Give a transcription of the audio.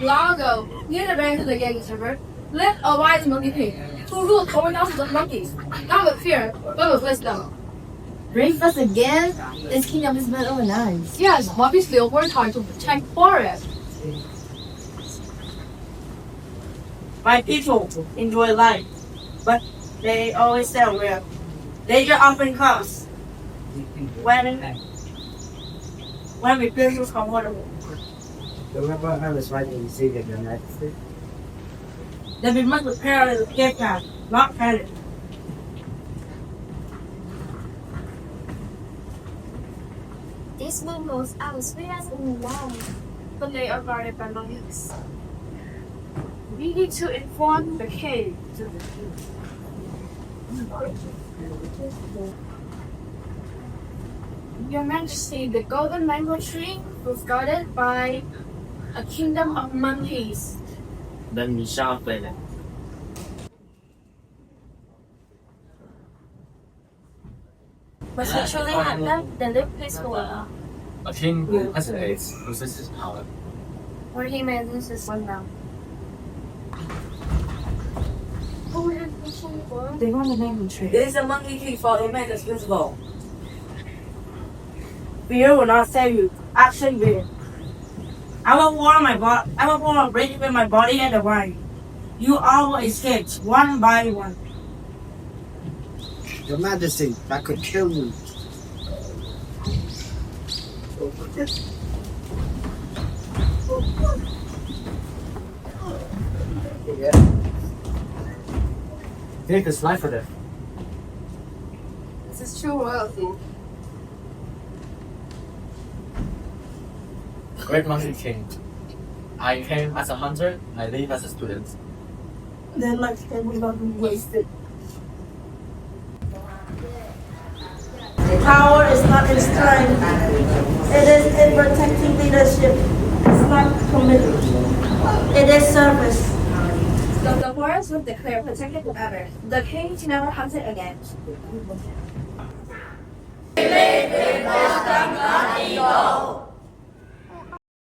Long ago, near the banks of the Ganges River, lived a wise monkey king who ruled over thousands of monkeys, not with fear, but with wisdom. Brave us again? This kingdom is built on ice. Yes, monkeys still work hard to protect forests. My people enjoy life, but they always say where danger often comes when we feel so comfortable. Remember I was writing in the United States? Then we must prepare the escape path, not panic. These windows are the sweetest in the world, but they are guarded by monkeys. We need to inform the king. Your Majesty, the golden mango tree was guarded by a kingdom of monkeys. Then we shall play them. Must we truly have them, then live peacefully. A king who hesitates loses his power. Or he may lose his kingdom. They want the mango tree. It is a monkey tree for a man that's visible. Fear will not save you. Action will. I will form a bridge between my body and the wine. You all will escape one by one. Your Majesty, I could kill you. Take his life for them. This is true royalty. Great Monkey King. I came as a hunter, I leave as a student. Then my time will not be wasted. Power is not in strength. It is in protecting leadership. It's not commitment. It is service. The forest was declared protected forever. The king never hunted again. Wisdom, not ego.